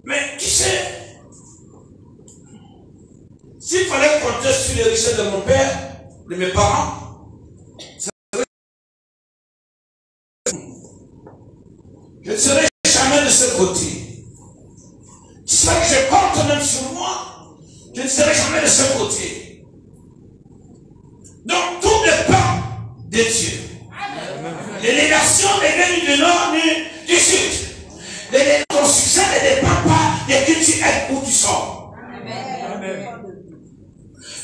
Mais qui sait, s'il fallait compter sur les richesses de mon père, de mes parents, je ne serai jamais de ce côté. Si c'est que je compte même sur moi, je ne serai jamais de ce côté. Donc tout dépend de Dieu. L'élévation n'est venue du nord ni du sud. Ton succès ne dépend pas de qui tu es ou tu sors.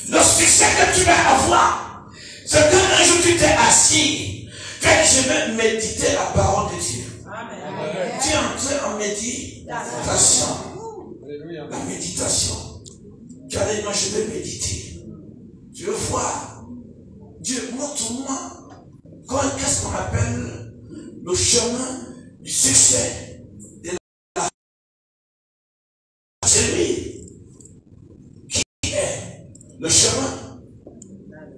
Le succès que tu vas avoir, c'est qu'un jour tu t'es assis, tu as dit je vais méditer la parole de Dieu. Tu es entré en méditation. La méditation. Tu as dit non, je vais méditer. Je veux voir. Dieu, montre-moi qu'est-ce qu'on appelle le chemin du succès de la. C'est lui qui est le chemin,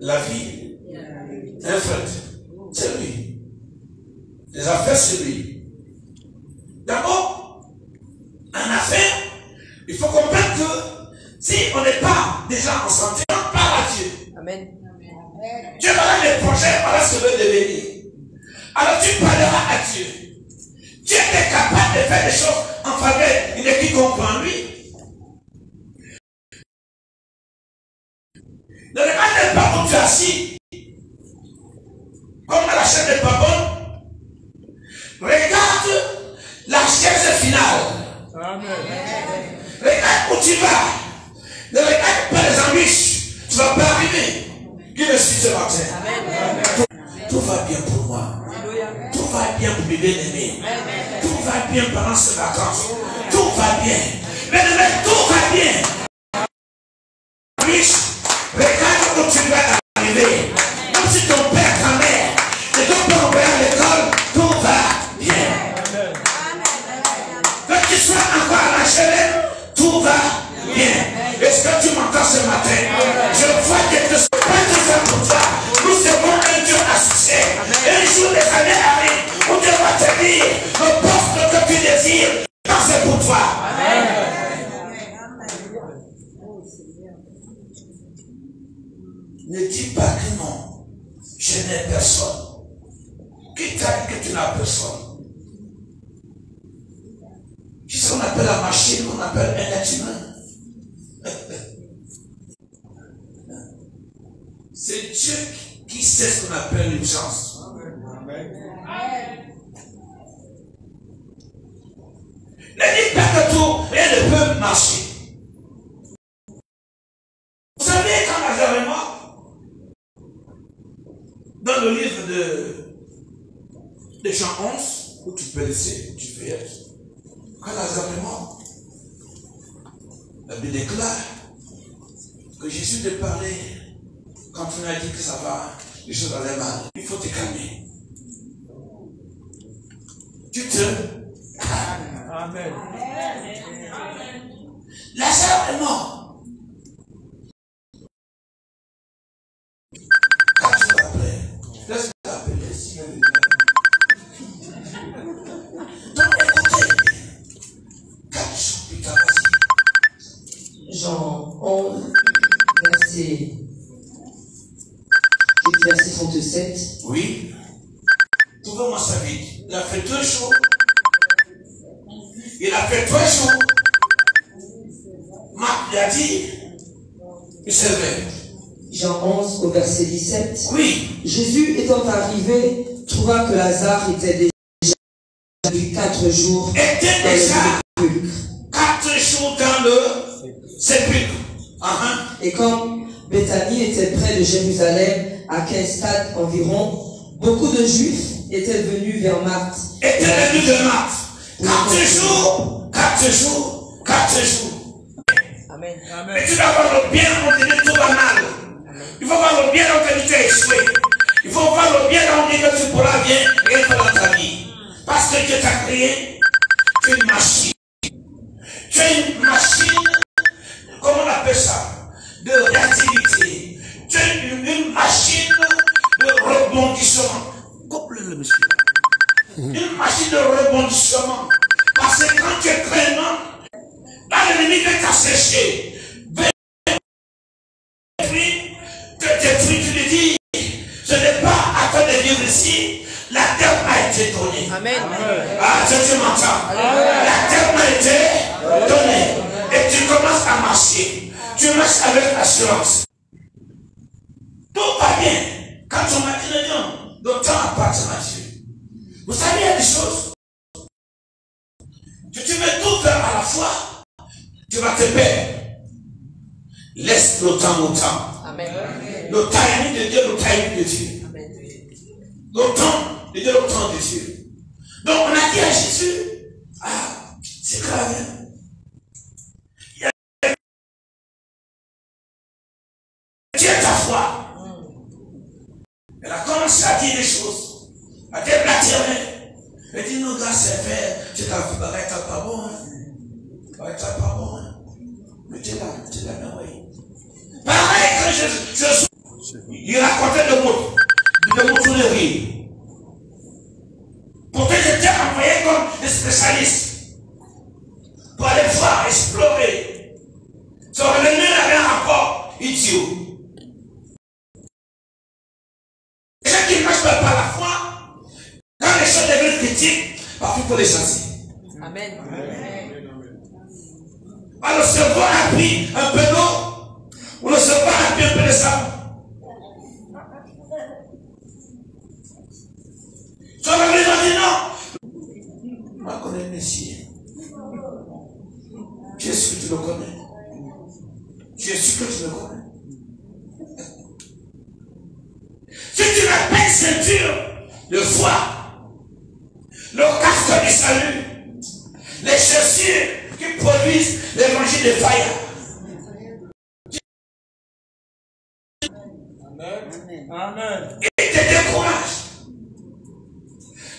la vie, un fait. C'est lui. Les affaires, c'est lui. D'abord, en affaires, il faut comprendre que si on n'est pas déjà en santé, on parle à Dieu. Amen. Dieu voilà les projets, voilà ce que veut devenir. Alors tu parleras à Dieu. Dieu est capable de faire des choses en faveur de quiconque en lui. Ne regarde pas où tu es assis. Comme à la chaise de Babon. Regarde la chaise finale. Amen. Regarde où tu vas. Ne regarde pas les embûches. Tu ne vas pas arriver. Qui me suit ce matin? Amen. Tout va bien pour moi. Tout va bien pour mes bien-aimés. Tout va bien pendant ces vacances. Tout va bien. Mais tout va bien. Riche, regarde où tu vas arriver. Même si ton père, ta mère, et ton père va à l'école, tout va bien. Que tu sois encore à la HLM, tout va bien. Est-ce que tu m'entends ce matin? Je vois que tu sois pas tout ça pour toi. Nous serons un Dieu à succès. Un jour les années arrivent où Dieu va te dire le poste que tu désires, c'est pour toi. Ne dis pas que non, je n'ai personne. Qui t'a dit que tu n'as personne? Qu'est-ce qu'on appelle la machine, on appelle un être humain. C'est Dieu qui sait ce qu'on appelle une chance. Ne dites pas que tout, rien ne peut marcher. Vous savez, quand Lazare est mort, dans le livre de Jean 11, où tu peux laisser, tu peux être. Quand Lazare est mort, la Bible déclare que Jésus te parlait quand on a dit que ça va, les choses allaient mal. Il faut te calmer. Tu te calmes. Amen. Lazare est mort. 4 jours après, laisse-moi t'appeler si donc écoutez, 4 jours plus tard, Jean 11, verset 37. Oui. Trouvez-moi ça vite. Il a fait 2 jours. Il a fait 3 jours. Marc lui a dit, il s'est levé. Jean 11 au verset 17. Oui. Jésus étant arrivé, trouva que Lazare était déjà depuis 4 jours était déjà 4 jours dans le sépulcre. Et comme Béthanie était près de Jérusalem, à 15 stades environ, beaucoup de Juifs étaient venus vers Marthe. Étaient venus vers Marthe. 4 jours, 4 jours, 4 jours. Amen. Mais tu dois voir le bien, on te dit tout va mal. Il faut voir le bien, on te dit tu as échoué. Il faut voir le bien, on dit que tu pourras bien rien faire dans ta vie. Parce que Dieu t'a créé, tu es une machine. Tu es une machine, comment on appelle ça? De réactivité. Tu es une machine de rebondissement. Couple-le, monsieur. Une machine de rebondissement. Parce que quand tu es traînant, l'ennemi vient t'assécher, détruit, tu lui dis, je n'ai pas à toi de vivre ici, la terre m'a été donnée. Amen. Ah, tu m'entends? La terre m'a été donnée. Et tu commences à marcher. Tu marches avec assurance. Tout va bien. Quand on m'a dit le temps appartient à Dieu. Vous savez, il y a des choses. Tu veux tout faire à la fois, tu vas te perdre. Laisse le temps au temps. Amen. Le timing de Dieu, le timing de Dieu. Amen. Le temps de Dieu, le temps de Dieu. Donc on a dit à Jésus, ah, c'est grave. Dieu ta foi. Elle a commencé à dire des choses, à déblatérer. Elle dit, non, gars, c'est fait, tu t'as pas bon. T'as pas bon. Mais tu es là, mais oui. Pareil que il racontait le mot de rire. Pourtant, j'étais envoyé comme des spécialistes pour aller voir, explorer. Son revenu avait un rapport idiot. Les gens qui ne marchent pas par la foi, quand les choses deviennent critiques, parfois il faut les chasser. Amen. Alors, le cerveau a pris un peu d'eau, ou le cerveau a pris un peu de sable. Son revenu a dit non. On connaît le Messie. Tu es sûr que tu le connais? Tu es sûr que tu le connais? Si tu n'as pas une ceinture de foi, le casque du salut, les chaussures qui produisent l'évangile de fire. Amen. Amen. Et te décourage.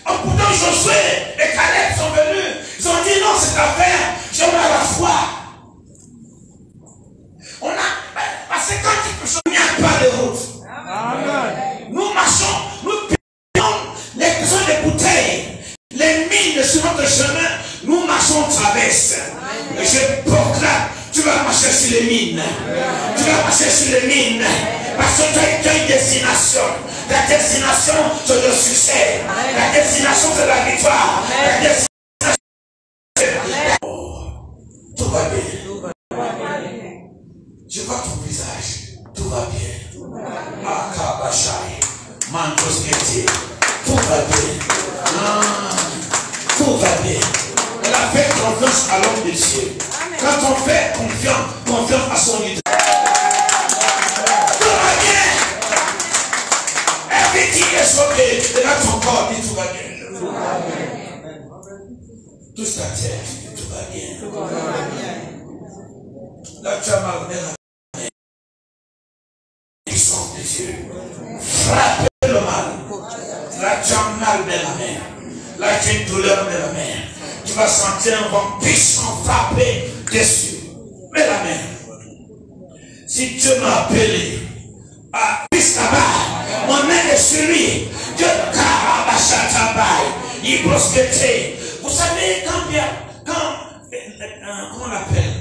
Pourtant Josué et Caleb sont venus. Ils ont dit non, cette affaire, j'aimerais la foi. On a, parce que quand tu peux changer, il n'y a pas de route. Amen. Nous marchons, nous payons les besoins des bouteilles, les mines sur notre chemin, nous marchons, on traverse. Et je proclame, tu vas marcher sur les mines. Tu vas marcher sur les mines. Parce que tu as une destination. La destination, c'est le succès. La destination, c'est la victoire. La destination, tout va bien. Je vois ton visage. Tout va bien. Akabashai. Mantosketi. Tout va bien. Tout va bien. Elle a fait confiance à l'homme de Dieu. Quand on fait confiance à son leader. Tout va bien. Everything is okay. Et là, ton corps dit tout va bien. Touche ta tête. Tout va bien. Là, tu as mal la puissance de Dieu. Frappe le mal. Là, tu as mal de la main. Là, tu as une douleur de la main. Tu vas sentir un vent puissant frapper dessus. Mets la main. Si Dieu m'a appelé à Piscaba, mon main est sur lui. Dieu Karabachatabai, il prospectait. Vous savez, comment on l'appelle?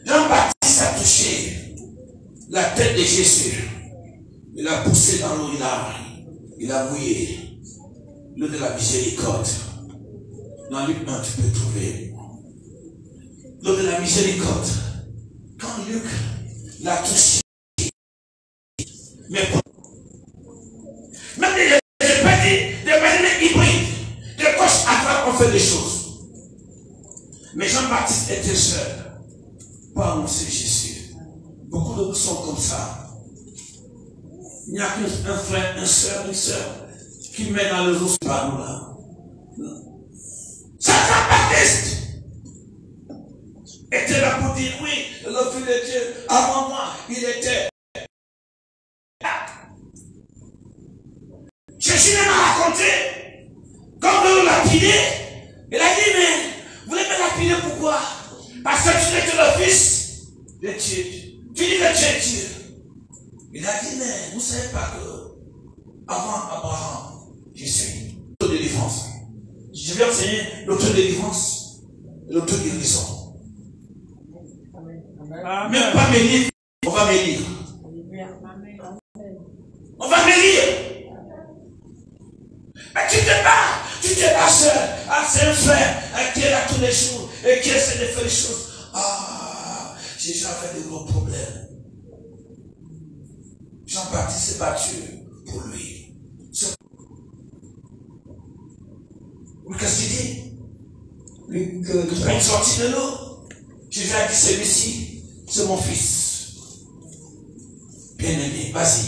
Jean-Baptiste a touché la tête de Jésus. Il a poussé dans l'eau, il a mouillé l'eau de la miséricorde. Dans Luc 1, tu peux trouver l'eau de la miséricorde. Quand Luc l'a touché, mais même des manières hybrides, de gauche à droite, on fait des choses. Mais Jean-Baptiste était seul. Pas annoncer Jésus. Beaucoup de nous sont comme ça. Il n'y a qu'un frère, une soeur qui met dans les eaux par nous là. Jean-Baptiste était là pour dire oui, le Fils de Dieu, avant moi, il était là. Jésus m'a raconté, quand on l'a lapidé, il a dit, mais vous voulez me lapider pourquoi? Parce que tu n'es que le Fils de Dieu. Tu dis que tu es Dieu. Il a dit, mais vous ne savez pas que avant Abraham, je suis l'autodélivrance. Je vais enseigner l'autodélivrance et l'autoguérison. Même pas me lire, on va me lire. On va me lire. Mais tu te passes c'est un frère qui est là tous les jours et qui essaie de faire les choses. Ah, j'ai déjà fait des gros problèmes. Jean-Baptiste s'est battu pour lui. Qu'est-ce que tu dis? Quand il est sorti de l'eau, Jésus a dit celui-ci, c'est mon fils. Bien-aimé, vas-y.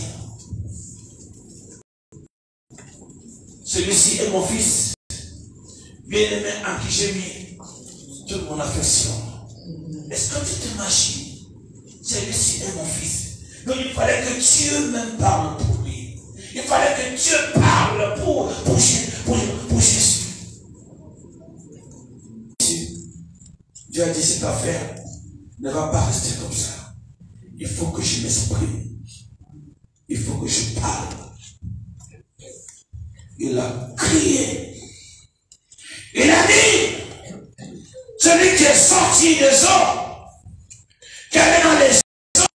Celui-ci est mon fils. Bien-aimé en qui j'ai mis toute mon affection. Est-ce que tu t'imagines? Celui-ci est mon fils. Donc il fallait que Dieu même parle pour lui. Il fallait que Dieu parle pour Jésus. Dieu a dit cette affaire ne va pas rester comme ça. Il faut que je m'exprime. Il faut que je parle. Il a crié. Il a dit, celui qui est sorti des eaux, qui allait dans les eaux,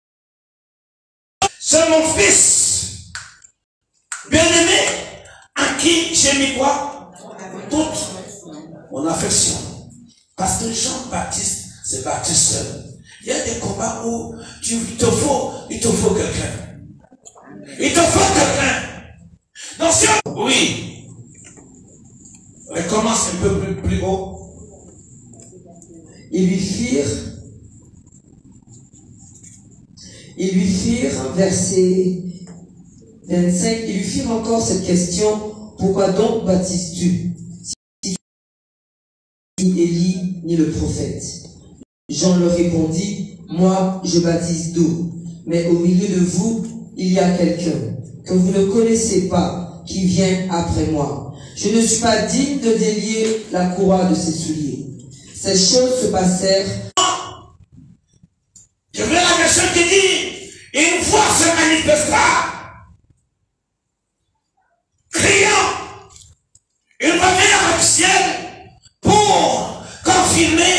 c'est mon fils. Bien-aimé, en qui j'ai mis quoi? Toute mon affection. Parce que Jean-Baptiste s'est battu seul. Il y a des combats où il te faut quelqu'un. Il te faut quelqu'un. Donc si on... Oui. Recommence un peu plus haut. Ils lui firent, verset 25, ils lui firent encore cette question, pourquoi donc baptises-tu? Ni Élie, ni le prophète. Jean leur répondit, moi je baptise d'eau, mais au milieu de vous, il y a quelqu'un que vous ne connaissez pas, qui vient après moi. Je ne suis pas digne de délier la courroie de ses souliers. Ces choses se passèrent. Je veux la version qui dit, une voix se manifesta, criant, il va venir au ciel pour confirmer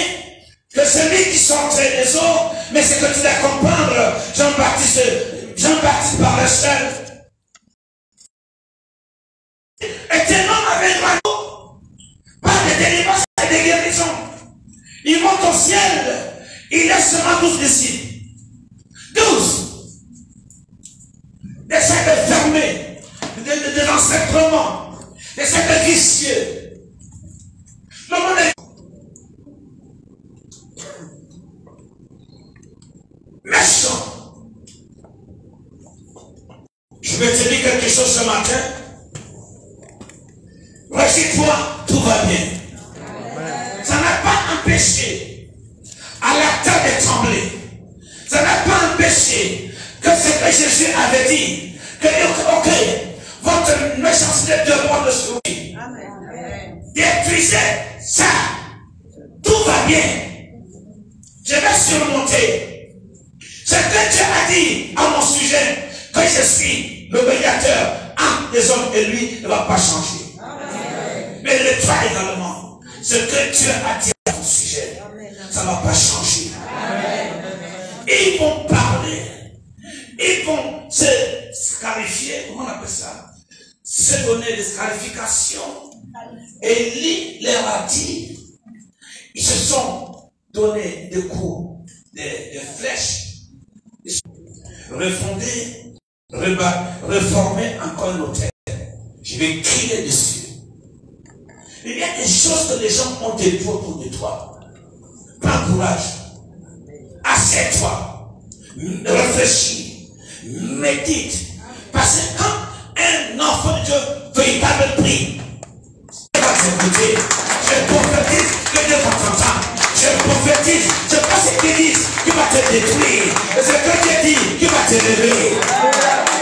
que c'est lui qui sortait des eaux, mais c'est que tu dois comprendre, Jean-Baptiste parlait seul. Et tes noms avec radeau, par de délivrance et de guérison. Il monte au ciel, il laisse seulement 12 disciples. 12. Essaie de fermer, de l'enseignement, essaie de vicieux. Le monde est méchant. Je vais te dire quelque chose ce matin. Réjouis-toi, tout va bien. Ça n'a pas empêché à la terre de trembler. Ça n'a pas empêché que ce que Jésus avait dit, que ok, votre méchanceté demande de souris. Détruisez ça. Tout va bien. Je vais surmonter. Ce que Dieu a dit à mon sujet, que je suis le médiateur entre les hommes et lui, ne va pas changer. Mais le toi également, ce que Dieu a dit à ton sujet, ça ne va pas changer. Ils vont parler, ils vont se scarifier, comment on appelle ça? Se donner des scarifications. Élie leur a dit, ils se sont donné des coups, des flèches, refonder, reformer encore un hôtel. Je vais crier dessus. Il y a des choses que les gens ont déployées autour de toi. Prends courage. Assieds-toi. Réfléchis. Médite. Parce que quand un enfant de Dieu véritable prie, il va t'écouter. Je prophétise que Dieu va t'entendre. Je prophétise. Je passe ce qu'il dit qui va te détruire. Et ce que Dieu dit qui va te lever.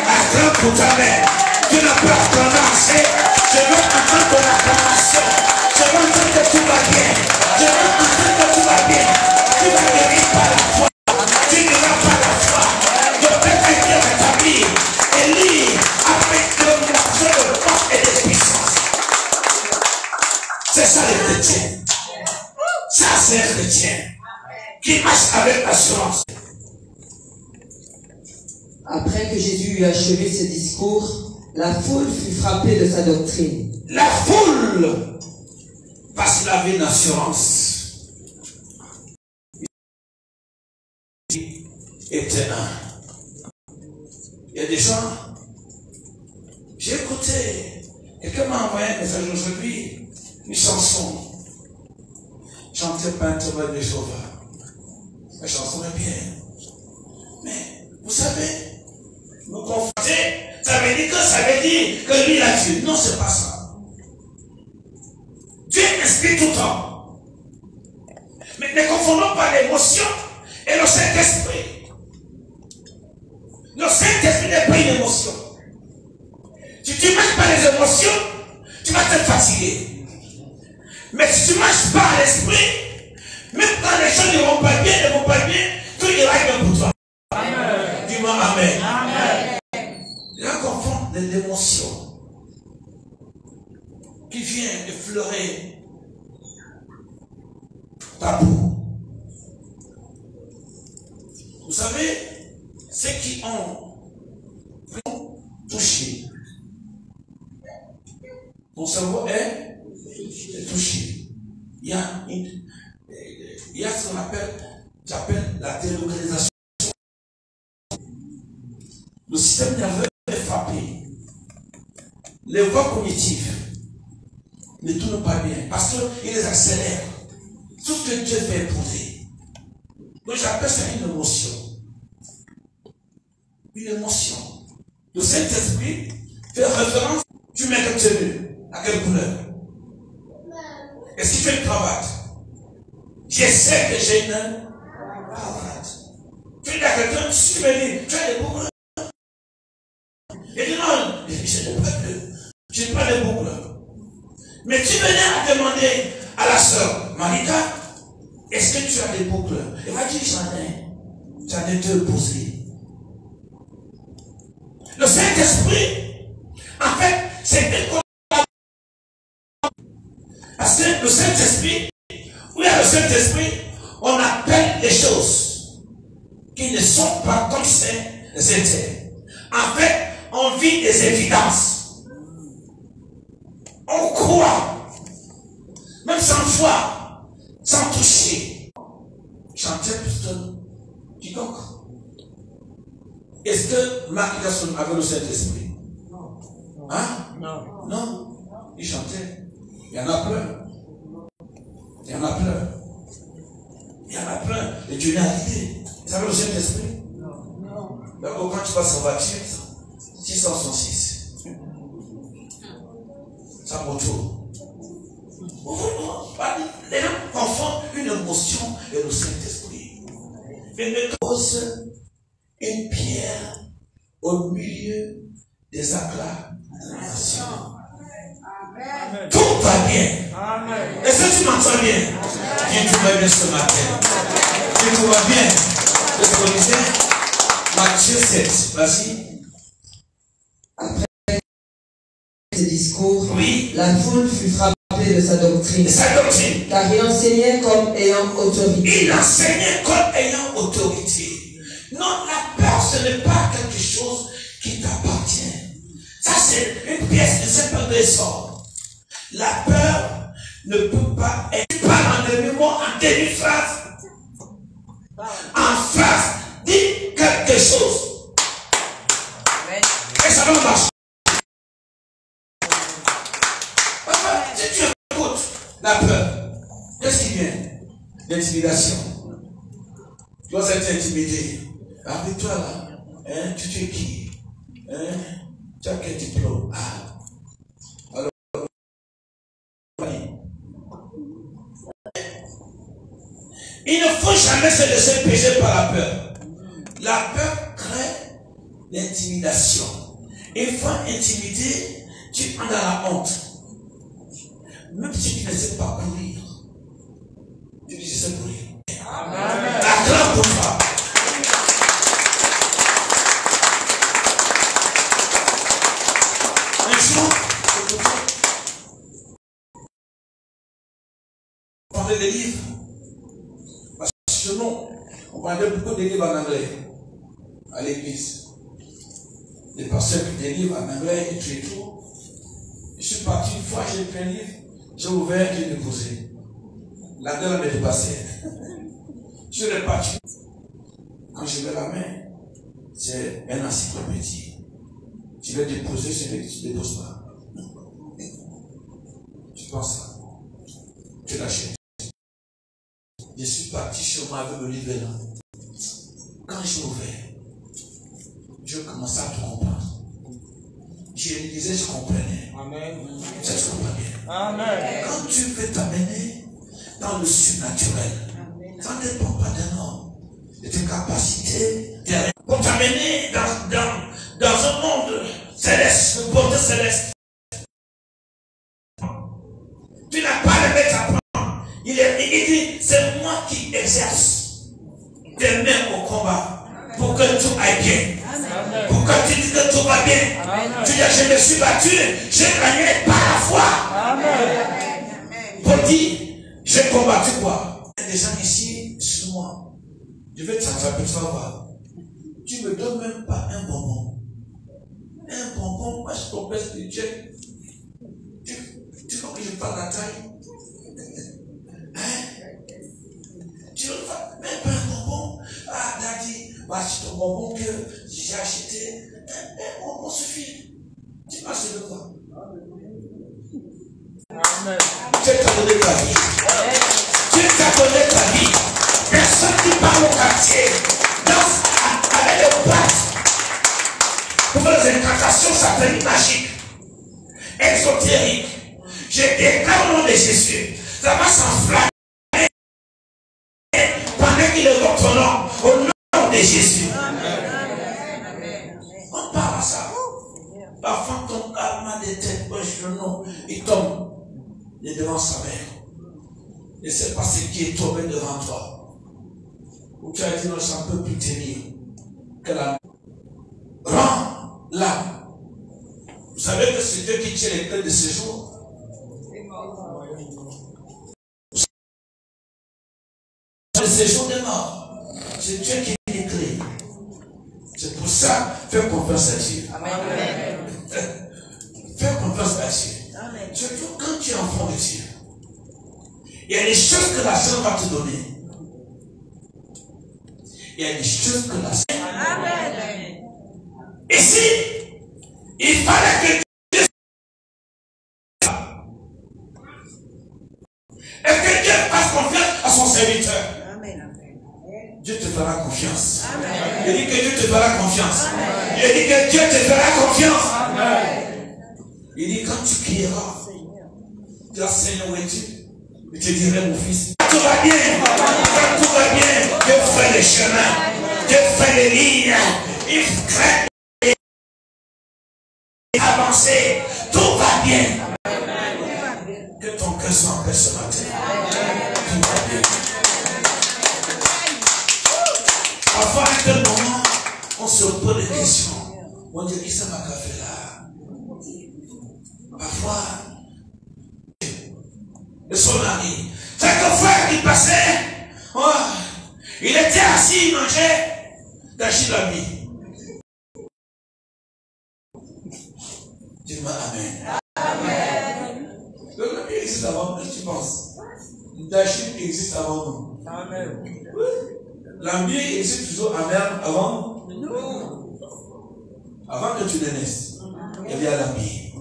Acclame pour ta mère. Tu n'as pas prononcé. Je veux entendre ton acclamation. Je veux entendre que tout va bien. Je veux entendre que tout va bien. Tu vas guérir par la foi. Tu ne vas pas la foi. Le peuple est bien rétabli. Élie avec le morceau de force et de puissance. C'est ça les chrétiens. Ça c'est un chrétien. qui marche avec assurance. Après que Jésus eut achevé ce discours, la foule fut frappée de sa doctrine. La foule, parce qu'il avait une assurance, était un. Il y a des gens, j'ai écouté, quelqu'un m'a envoyé un message aujourd'hui, une chanson, chantée par un témoin de Jéhovah. La chanson est bien. Mais, vous savez, nous confronter, ça veut dire que lui il a tué. Non, c'est pas ça. Dieu inspire tout le temps. Mais ne confondons pas l'émotion et le Saint-Esprit. Le Saint-Esprit n'est pas une émotion. Si tu ne marches pas les émotions, tu vas te fatiguer. Mais si tu ne marches pas l'esprit, même quand les choses ne vont pas bien, tout ira bien pour toi. Amen. Dis-moi Amen. Amen. Il y a confondre l'émotion qui vient effleurer ta peau. Vous savez, ceux qui ont touché, ton cerveau est touché. Il y a ce qu'on appelle la délocalisation. Le système nerveux est frappé. Les voies cognitives ne tournent pas bien parce qu'il les accélère. Tout ce que Dieu fait éprouver. Donc j'appelle ça une émotion. Une émotion. Le Saint-Esprit fait référence. Tu mets quelle tenue? À quelle couleur? Est-ce que tu as une cravate? Je sais que j'ai une cravate. Tu dis à quelqu'un, si tu me dis, tu as des boucles. Il dit non, je n'ai pas de boucles. Mais tu venais à demander à la sœur, Marita, est-ce que tu as des boucles? Elle m'a dit, j'en ai deux posées. Le Saint-Esprit, en fait, c'est une. Parce que le Saint-Esprit, où il y a le Saint-Esprit, on appelle les choses qui ne sont pas comme c'était. En fait, on vit des évidences. On croit, même sans foi, sans toucher. Chanter plutôt quiconque. Est-ce que Marc avait le Saint-Esprit? Hein? Non. Non. Il chantait. Il y en a plein. Il y en a plein. Il y en a plein. Et Dieu n'a l'idée. Vous avez le Saint-Esprit? Non. D'abord, quand tu passes en voiture, 666. Ça moto. Les gens confondent une émotion et le Saint-Esprit. Et ne pose une pierre au milieu des acclamations. Amen. Tout va bien. Amen. Est-ce que tu m'entends bien? Dis tout va bien ce matin. Dis tout va bien. Je te disais, Matthieu 7. Vas-y. Après ce discours, oui, la foule fut frappée de sa doctrine. Car il enseignait comme ayant autorité. Il enseignait comme ayant autorité. Non, la peur, ce n'est pas quelque chose qui t'appartient. Ça, c'est une pièce de ce peu de sort. La peur ne peut pas être. Tu parles en demi-mot, en demi-phrase. En phrase, dis quelque chose. Et ça va marcher. Si tu écoutes la peur, qu'est-ce qui vient? L'intimidation. Tu dois être intimidé. Avec toi là, hein, tu es qui? Hein? Tu as quel diplôme? Ah. Alors, il ne faut jamais se laisser piéger par la peur. La peur crée l'intimidation. Une fois intimidé, tu prends dans la honte. Même si tu ne sais pas courir, tu dis je sais courir. Amen. Acclame pour toi. Un jour, je parlais des livres. Parce que Chez nous, on parlait beaucoup de livres en anglais à l'église. Des pasteurs qui délivrent en anglais et tout. Je suis parti une fois, j'ai pris un livre, j'ai ouvert, j'ai déposé. L'anglais m'a dépassé. Je suis reparti. Quand je mets la main, c'est un encyclopédie. Tu veux déposer, tu ne déposes pas. Tu penses ça. Tu l'achètes. Je suis parti sur moi avec le livre là. Quand j'ai ouvert, je commençais à tout comprendre. Je lisais, je comprenais. Amen. Ça, tu comprends bien. Amen. Quand tu veux t'amener dans le surnaturel, ça ne dépend pas d'un homme, de tes capacités, pour t'amener dans un monde céleste, le monde céleste. Tu n'as pas le mettre à prendre. Il dit, c'est moi qui exerce tes mains au combat pour que tout aille bien. Amen. Pour que tu dises que tout va bien. Amen. Tu dis, je me suis battu, j'ai gagné par la foi. Amen. Pour dire, j'ai combattu quoi? Il y a des gens ici, sur moi. Je vais t'attraper, tu vas voir. Tu ne me donnes même pas un bonbon. Un bonbon, moi je suis ton père spirituel. Tu vois que je parle la taille? Hein? Tu ne fais même pas un bonbon. Ah, daddy, voici ton bonbon que j'ai acheté. Un bonbon suffit. Tu vas se le voir. Amen. Dieu t'a donné ta vie. Dieu t'a donné ta vie. Personne qui parle au quartier, danse avec les pattes. Pour faire des incantations sataniques magiques, exotériques. Je déclare au nom de Jésus. Ça va s'enflammer pendant qu'il est votre nom. Au nom de Jésus. On parle à ça. Parfois, ton alma de tête, un genou, il tombe. Il est devant sa mère. Et c'est pas ce qui est tombé devant toi. Où tu as dit, non, ça ne peut plus tenir. Que la rends là. Vous savez que c'est Dieu qui tient les clés de ce jour. Le séjour des morts, c'est Dieu qui est les clés. C'est pour ça, fais confiance à Dieu. Amen. Fais confiance à Dieu. Amen. Surtout quand tu es enfant de Dieu. Il y a des choses que la sœur va te donner. Il y a des choses que la sœur. Amen. Ici, il fallait que Dieu. Est-ce que Dieu fasse confiance à son serviteur? Dieu te fera confiance. Amen. Il dit que Dieu te fera confiance. Amen. Il dit que Dieu te fera confiance. Amen. Il dit quand tu crieras, tu vas Seigneur où es-tu? Je te dirai mon fils. Tout va bien. Quand tout va bien, Dieu fait les chemins. Dieu fait les lignes. Il crée les avancer. Tout va bien. Amen. Que ton cœur soit en paix ce matin. Amen. Tout va bien. Parfois, à un moment, on se pose des questions. On dit, qui ça m'a fait là? Parfois, de son mari, chaque frère qui passait, oh, il était assis, il mangeait, d'agir l'ami. Dis-moi Amen. Amen. Donc l'ami existe avant nous, tu penses? D'agir existe avant nous. Amen. Oui. L'ami existe toujours avant nous. Avant que tu ne naisses, il y a l'ami.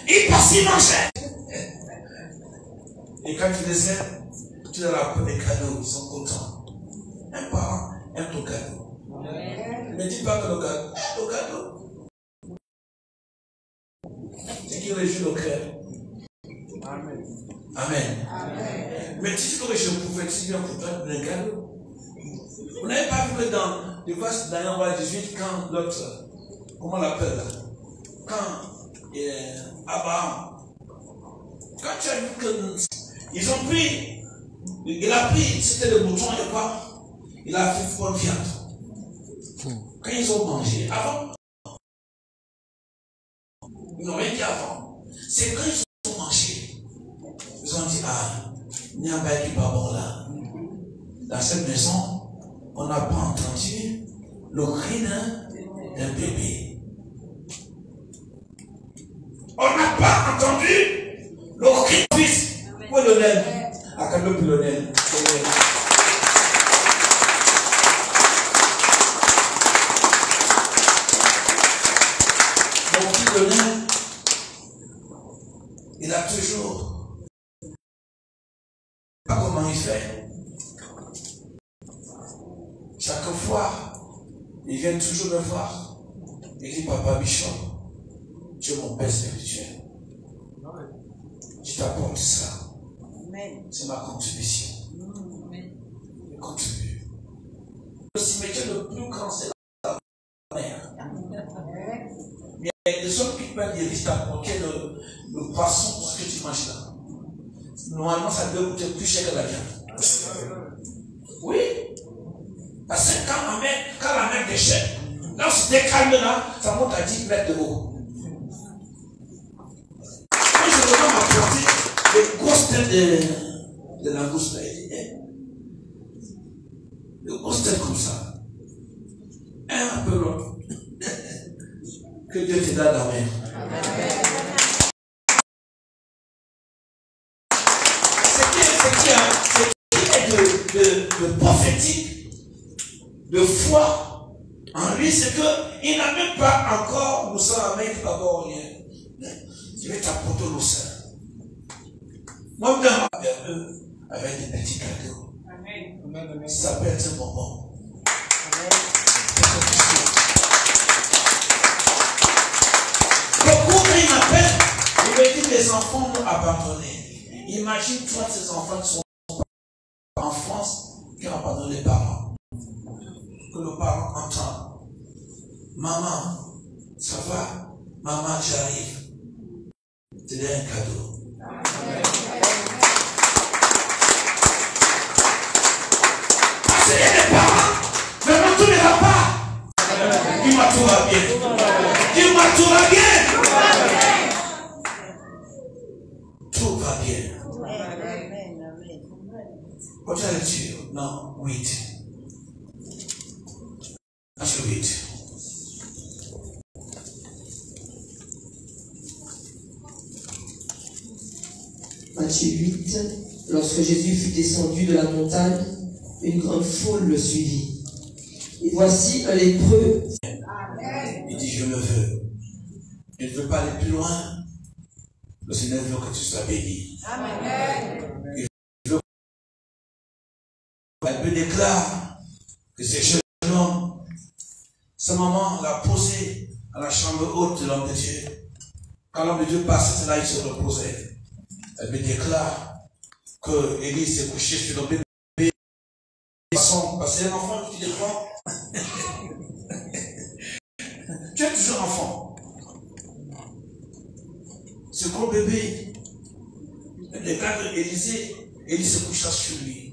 Il passe, il mangeait. Et quand tu les aimes, tu leur apportes des cadeaux, ils sont contents. Un parent aime ton cadeau. Ne dis pas que le cadeau, ton cadeau. C'est qui réjouit le cœur. Amen. Amen. Amen. Mais tu dis que je prophétise bien pour toi un cadeau. Vous n'avez pas vu que dans le verset Daniel 18, quand l'autre, comment on l'appelle là? Quand Abraham, quand tu as vu que ils ont pris, il a pris, c'était le mouton et quoi? Il a fait bonne viande. Quand ils ont mangé, avant, ils n'ont rien dit avant. C'est quand ils ont mangé, ils ont dit, ah, il n'y a pas du pas bon là. dans cette maison, on n'a pas entendu le cri d'un bébé. On n'a pas entendu le cri d'un fils. Où est Lionel? À quel moment Lionel? Mon fils Lionel, il a toujours, pas comment il fait. Chaque fois, il vient toujours me voir. Il dit, Papa Bishop, tu es mon père spirituel. Je t'apporte ça. C'est ma contribution. Je contribue. Le cimetière le plus grand, c'est la mer. Il y a des gens qui peuvent dire, t'apporter le poisson pour ce que tu manges là. Normalement, ça doit coûter plus cher que la viande. Oui. Parce que quand la mer déchire, là où c'était calme là, ça monte à 10 mètres de haut. Moi, je vais m'apporter des grosses têtes de langouste là. Des grosses têtes comme ça. Un peu l'autre. Que Dieu te donne la mer. Ce qui est de prophétique, de foi en lui, c'est qu'il n'a même pas encore le sang à mettre d'abord rien. Je vais t'apporter le sang. Moi, avec des petits cadeaux. Amen. Ça peut être un bonbon. Beaucoup, quand il m'appelle, il me dit les enfants m'ont abandonné. Imagine-toi ces enfants qui sont en France, qui ont abandonné les parents. Que nos parents entendent. Maman, ça va? Maman, j'arrive. Je te donne un cadeau. Parce qu'il y a des parents, vraiment tout ne va pas. Dis-moi tout va bien. Dis-moi tout va bien. Tout va bien. What are you? No, wait. Verset 8. Matthieu 8. Lorsque Jésus fut descendu de la montagne, une grande foule le suivit. Et voici un lépreux. Il dit, je le veux. Je ne veux pas aller plus loin. Le Seigneur veut que tu sois béni. Amen. La Bible déclare que ces jeunes hommes, sa maman l'a posé à la chambre haute de l'homme de Dieu. Quand l'homme de Dieu passait, c'est là qu'il se reposait. La Bible déclare que Élie s'est couché sur le bébé. Parce que c'est un enfant qui dépend. Tu es toujours enfant. Ce gros bébé, le cas d'Élisée, Élie se coucha sur lui.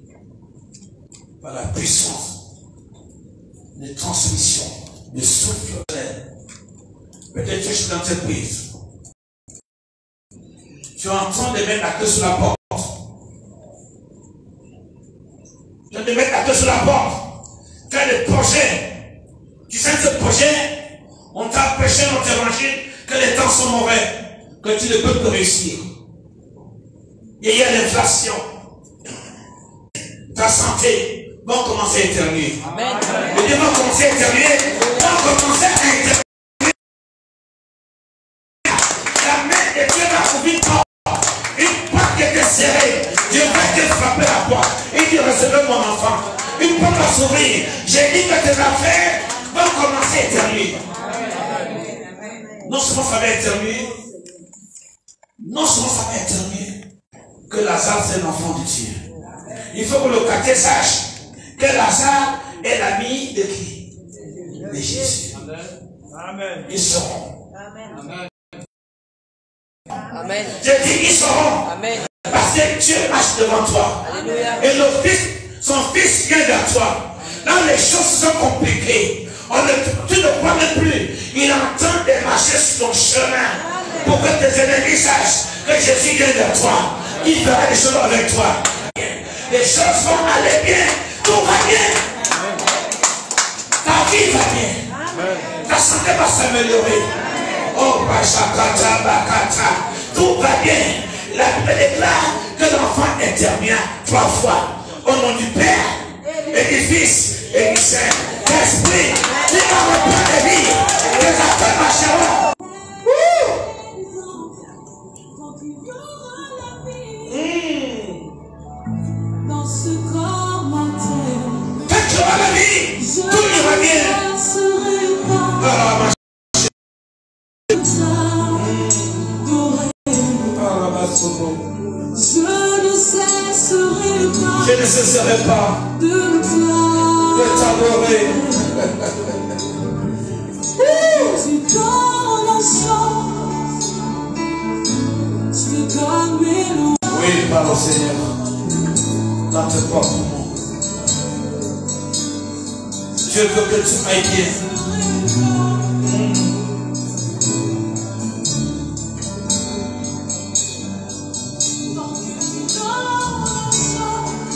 Par la puissance de transmission, de souffle. Peut-être que je suis dans cette prise. Tu es en train de mettre la queue sur la porte. Tu es de mettre la queue sur la porte. Tu as des projets. Tu sais ce projet, on t'a prêché dans l'évangile que les temps sont mauvais, que tu ne peux plus réussir. Et il y a l'inflation. Ta santé. Vont commencer à éternuer. Les gens vont commencer à éternuer. Vont commencer à éternuer. La main de Dieu va couvrir toi. Une porte qui était serrée. Dieu va te frapper la porte. Il dit, recevez mon enfant. Une porte va s'ouvrir. J'ai dit que tes affaires vont commencer à éternuer. Non seulement ça va éternuer. Non seulement ça va éternuer. Que Lazare c'est l'enfant de Dieu. Il faut que le quartier sache que Lazare est l'ami de qui? De Jésus. Amen. Ils seront. Amen. Amen. Je dis ils seront. Amen. Parce que Dieu marche devant toi. Alléluia. Et son fils vient vers toi. Là les choses sont compliquées. Tu ne crois même plus. Il est en train de marcher sur ton chemin. Pour que tes ennemis sachent que Jésus vient vers toi. Il fera des choses avec toi. Les choses vont aller bien. Tout santé va s'améliorer. Oh, Bachakata, Bakata, tout va bien. La Bible déclare que l'enfant intervient 3 fois. Au nom du Père, et du Fils, et du Saint-Esprit. Tu vas reprendre les vies. Les appels marcheront. Dans ce corps mortel, quand tu auras la vie, tout ira bien. Je ne cesserai pas de t'adorer. Tu donnes la chance, je te donne mes loups. Oui, parle au Seigneur. Dans tes propres mots. Je veux que tu ailles bien.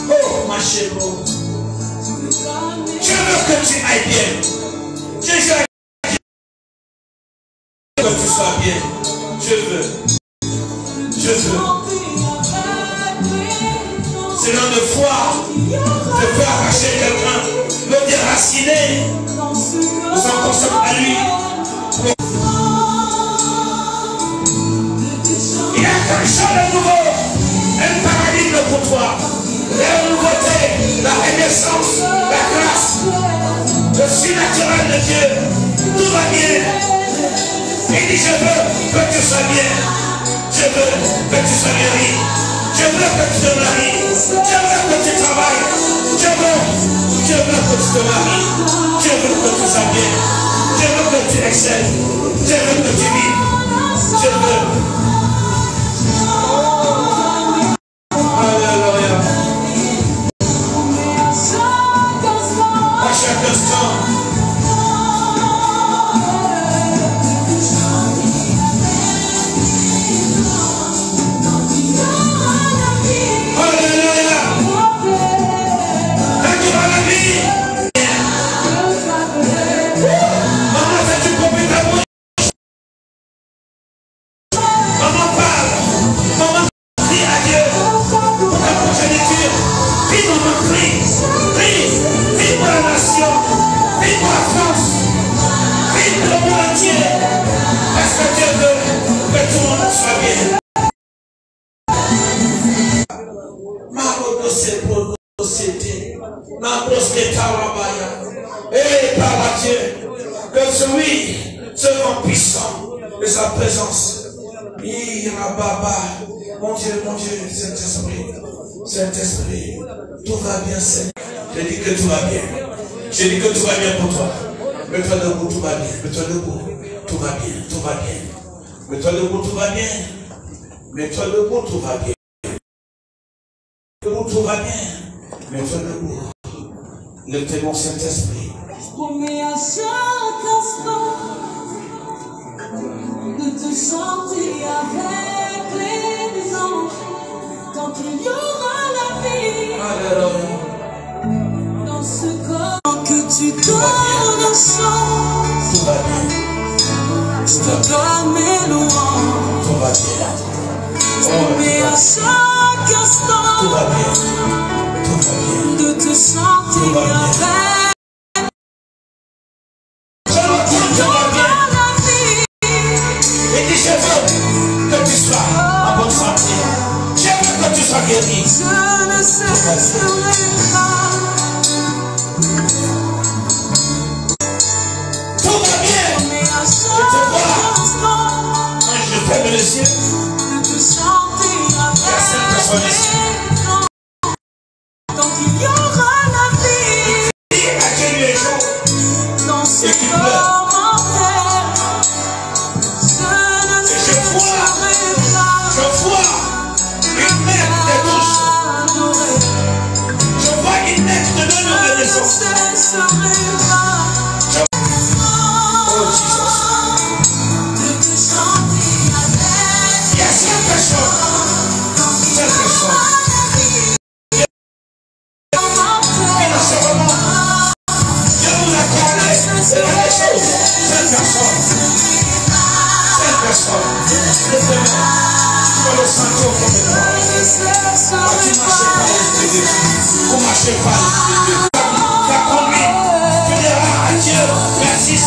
Oh, ma chérie. Je veux que tu ailles bien. Jésus a dit que tu sois bien. Je veux. Je veux. C'est l'homme de foi. Je peux arracher quelqu'un, le déraciner. Nous sommes conscients à lui. Il y a quelque chose de nouveau. Un paradigme pour toi. La nouveauté, la renaissance, la grâce, le surnaturel de Dieu. Tout va bien. Il dit je veux que tu sois bien. Je veux que tu sois guéri. Je veux que tu te maries. Je veux que tu travailles. Je veux que tu te maries. Je veux que tu sois bien. Je veux que tu excelles. Je veux que tu vives. Je veux. Alléluia. À chaque instant. Que celui, ce grand puissant de sa présence, mon Dieu, Saint-Esprit, tout va bien, Seigneur. Je dis que tout va bien. Je dis que tout va bien pour toi. Mets-toi debout, tout va bien. Mets-toi debout, tout va bien, tout va bien. Mets-toi debout, tout va bien. Mets-toi debout, tout va bien. Debout, tout va bien. Mets-toi debout. Lève-toi, mon Saint-Esprit. Promets à chaque instant de te chanter avec les anges tant qu'il y aura la vie. Alléluia. Dans ce corps que tu donnes la chance, Tout va bien. je te donne mes louanges. Tout va bien. Promets à chaque instant Tout va bien. Tout va bien. de te chanter Tout va bien. avec Je veux que tu sois en bonne santé. Je veux que tu sois guéri. je ne cesserai pas. Tout va bien. Mais à Je te chaque vois. instant Moi, je ferme les yeux. de te chanter Personne avec ici. les anges tant qu'il y aura la vie Dis à Dieu les jours. dans ce Et qui corps mortel. Je vois une mère des douches. Je vois une mère de non-renaissance. Oh Jesus. Il y a cette personne. Cette personne. Et dans ce moment, Dieu vous a parlé de la chose. Cette personne.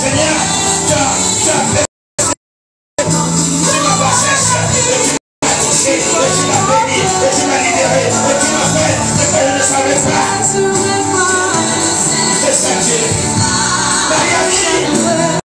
Seigneur, tu as